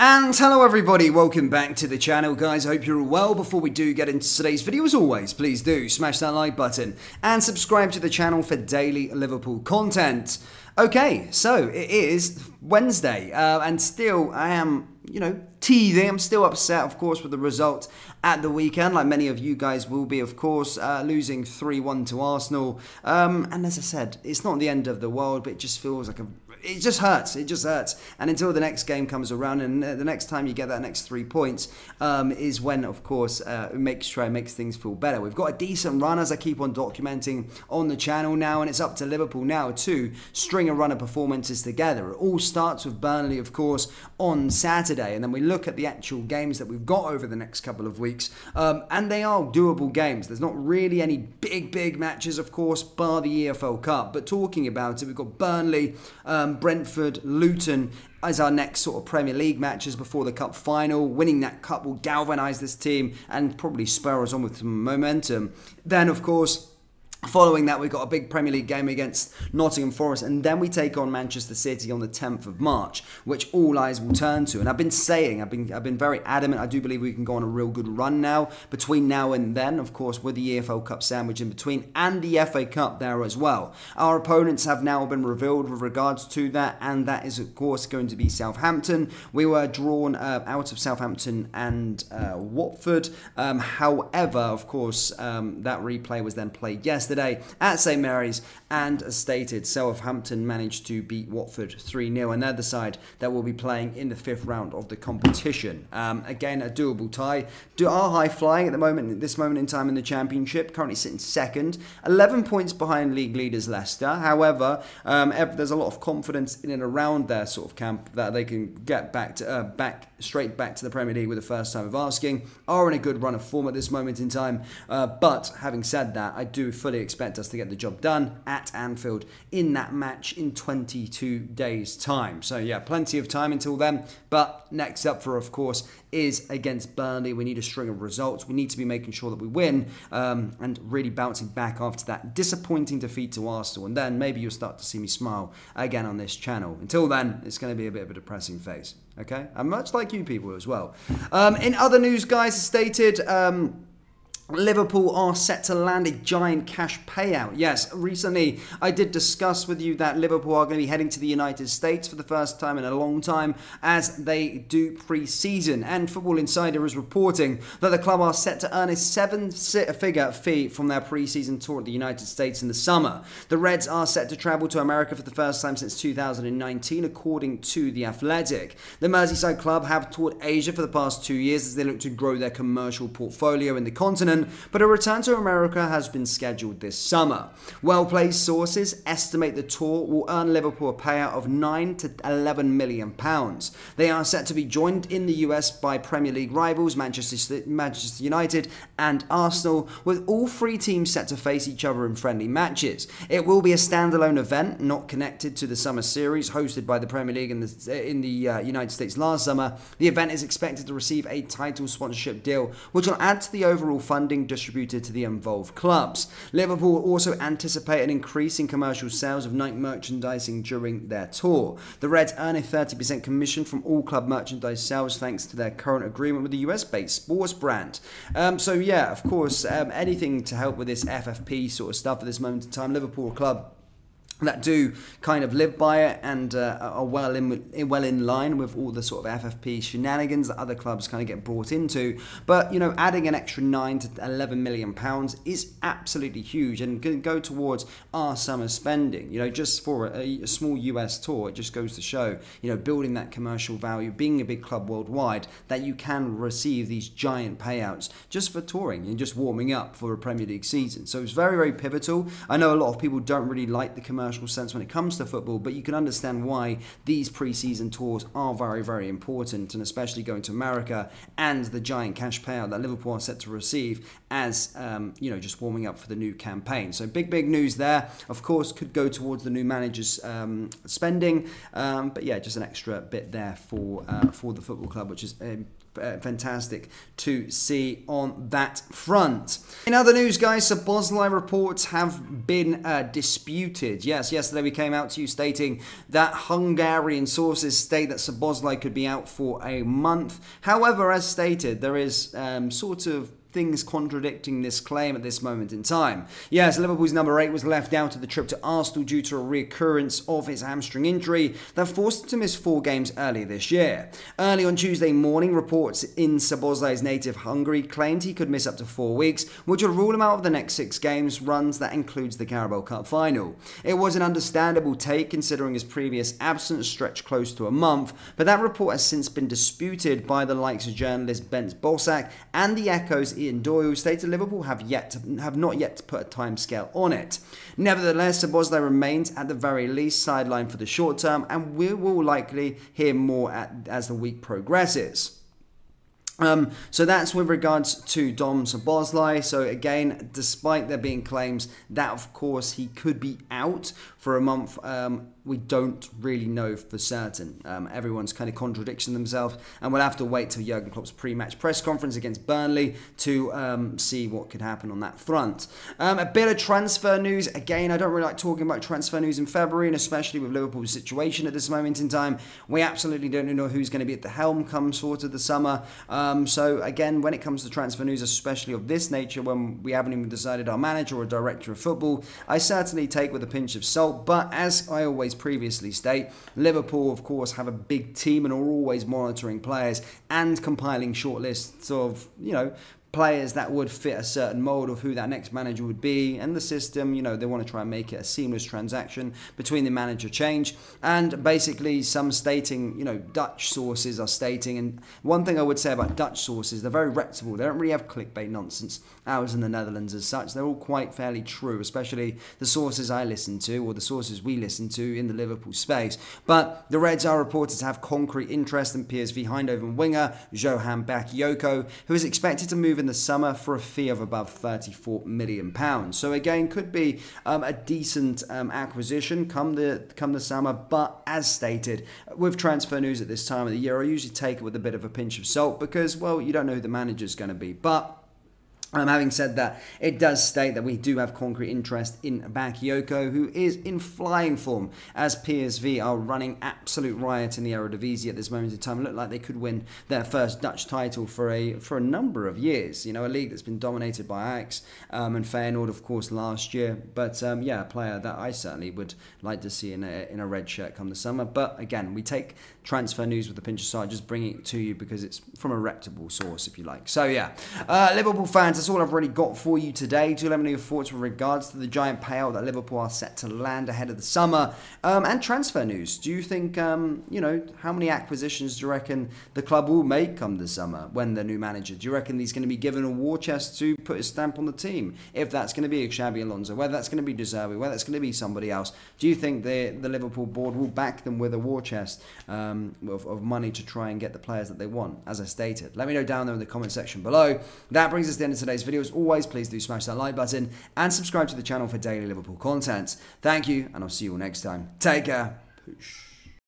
And hello everybody, welcome back to the channel guys. I hope you're all well. Before we do get into today's video, as always, please do smash that like button and subscribe to the channel for daily Liverpool content. Okay, so it is Wednesday and still I am, teething. I'm still upset, of course, with the result at the weekend, like many of you guys will be, of course, losing 3-1 to Arsenal. And as I said, it's not the end of the world, but it just feels like it just hurts. It just hurts. And until the next game comes around, and the next time you get that next 3 points, is when, of course, it makes things feel better. We've got a decent run, as I keep on documenting on the channel now, and it's up to Liverpool now to string a run of performances together. It all starts with Burnley, of course, on Saturday, and then we look at the actual games that we've got over the next couple of weeks, and they are doable games. There's not really any big matches, of course, bar the EFL Cup, but talking about it, we've got Burnley, Brentford, Luton as our next sort of Premier League matches before the Cup final. Winning that Cup will galvanise this team and probably spur us on with some momentum. Then, of course, following that, we've got a big Premier League game against Nottingham Forest, and then we take on Manchester City on the 10th of March, which all eyes will turn to. And I've been saying, I've been very adamant, I do believe we can go on a real good run now, between now and then, of course, with the EFL Cup sandwich in between, and the FA Cup there as well. Our opponents have now been revealed with regards to that, and that is, of course, going to be Southampton. We were drawn out of Southampton and Watford. However, of course, that replay was then played yesterday at St Mary's, and as stated, Southampton managed to beat Watford 3-0, and they're the side that will be playing in the 5th round of the competition. Again, a doable tie. Are high flying at the moment, at this moment in time in the Championship, currently sitting second, 11 points behind league leaders Leicester. However, there's a lot of confidence in and around their sort of camp that they can get straight back to the Premier League with the first time of asking. Are in a good run of form at this moment in time, but having said that, I do fully expect us to get the job done at Anfield in that match in 22 days time. So yeah, plenty of time until then, but next up for, of course, is against Burnley. We need a string of results. We need to be making sure that we win, and really bouncing back after that disappointing defeat to Arsenal, and then maybe you'll start to see me smile again on this channel. Until then, it's going to be a bit of a depressing phase, okay? And much like you people as well. In other news, guys, as stated, Liverpool are set to land a giant cash payout. Yes, recently I did discuss with you that Liverpool are going to be heading to the United States for the first time in a long time as they do pre-season. And Football Insider is reporting that the club are set to earn a 7-figure fee from their pre-season tour at the United States in the summer. The Reds are set to travel to America for the first time since 2019, according to The Athletic. The Merseyside club have toured Asia for the past 2 years as they look to grow their commercial portfolio in the continent, but a return to America has been scheduled this summer. Well-placed sources estimate the tour will earn Liverpool a payout of £9 to £11 million. They are set to be joined in the US by Premier League rivals Manchester United and Arsenal, with all 3 teams set to face each other in friendly matches. It will be a standalone event, not connected to the summer series hosted by the Premier League in the United States last summer. The event is expected to receive a title sponsorship deal, which will add to the overall funding distributed to the involved clubs. Liverpool will also anticipate an increase in commercial sales of night merchandising during their tour. The Reds earn a 30% commission from all club merchandise sales thanks to their current agreement with the US-based sports brand. So yeah, of course, anything to help with this FFP sort of stuff at this moment in time. Liverpool club that do kind of live by it and are well in line with all the sort of FFP shenanigans that other clubs kind of get brought into. But, adding an extra £9 to £11 million is absolutely huge and can go towards our summer spending. Just for a small US tour, it just goes to show, building that commercial value, being a big club worldwide, that you can receive these giant payouts just for touring and just warming up for a Premier League season. So it's very, very pivotal. I know a lot of people don't really like the commercial sense when it comes to football, but you can understand why these pre-season tours are very, very important, and especially going to America and the giant cash payout that Liverpool are set to receive as just warming up for the new campaign. So big news there. Of course, could go towards the new manager's spending, but yeah, just an extra bit there for the football club, which is fantastic to see on that front. In other news, guys, Szoboszlai reports have been disputed. Yes, Yes, yesterday we came out to you stating that Hungarian sources state that Szoboszlai could be out for a month. However, as stated, there is sort of things contradicting this claim at this moment in time. Yes, Liverpool's number 8 was left out of the trip to Arsenal due to a reoccurrence of his hamstring injury that forced him to miss 4 games earlier this year. Early on Tuesday morning, reports in Szoboszlai's native Hungary claimed he could miss up to 4 weeks, which would rule him out of the next 6 games runs that includes the Carabao Cup final. It was an understandable take considering his previous absence stretched close to a month, but that report has since been disputed by the likes of journalist Bent Bosak and the Echo's Ian Doyle, stated Liverpool have not yet put a timescale on it. Nevertheless, Szoboszlai remains at the very least sidelined for the short term, and we will likely hear more as the week progresses. So that's with regards to Dom Szoboszlai. So again, despite there being claims that of course he could be out for a month, we don't really know for certain. Everyone's kind of contradicting themselves, and we'll have to wait till Jurgen Klopp's pre-match press conference against Burnley to see what could happen on that front. A bit of transfer news. Again, I don't really like talking about transfer news in February, and especially with Liverpool's situation at this moment in time. We absolutely don't know who's going to be at the helm come sort of the summer. So again, when it comes to transfer news, especially of this nature, when we haven't even decided our manager or director of football, I certainly take with a pinch of salt. But as I always previously state, Liverpool of course have a big team and are always monitoring players and compiling shortlists of, you know, players that would fit a certain mold of who that next manager would be, and the system, you know, they want to try and make it a seamless transaction between the manager change. And basically some stating, you know, Dutch sources are stating, and one thing I would say about Dutch sources, they're very reputable. They don't really have clickbait nonsense. Ours in the Netherlands as such, they're all quite fairly true, especially the sources I listen to, or the sources we listen to in the Liverpool space. But the Reds are reported to have concrete interest in PSV Eindhoven winger Johan Bakayoko, who is expected to move in the summer for a fee of above £34 million. So again, could be a decent acquisition come the summer. But as stated, with transfer news at this time of the year, I usually take it with a bit of a pinch of salt because, well, you don't know who the manager's going to be. But having said that, it does state that we do have concrete interest in Bakayoko, who is in flying form as PSV are running absolute riot in the Eredivisie at this moment in time. It looked like they could win their first Dutch title for a number of years. You know, a league that's been dominated by Ajax and Feyenoord, of course, last year. But yeah, a player that I certainly would like to see in a red shirt come the summer. But again, we take transfer news with a pinch of salt, just bringing it to you because it's from a reputable source, if you like. So yeah, Liverpool fans, that's all I've really got for you today. Do let me know your thoughts with regards to the giant payout that Liverpool are set to land ahead of the summer, and transfer news. Do you think, you know, how many acquisitions do you reckon the club will make come the summer when the new manager? Do you reckon he's going to be given a war chest to put his stamp on the team? If that's going to be Xabi Alonso, whether that's going to be De Zerbi, whether that's going to be somebody else, do you think the Liverpool board will back them with a war chest of money to try and get the players that they want, as I stated? Let me know down there in the comment section below. That brings us to the end of today's video. As always, please do smash that like button and subscribe to the channel for daily Liverpool content. Thank you, and I'll see you all next time. Take care. Poosh.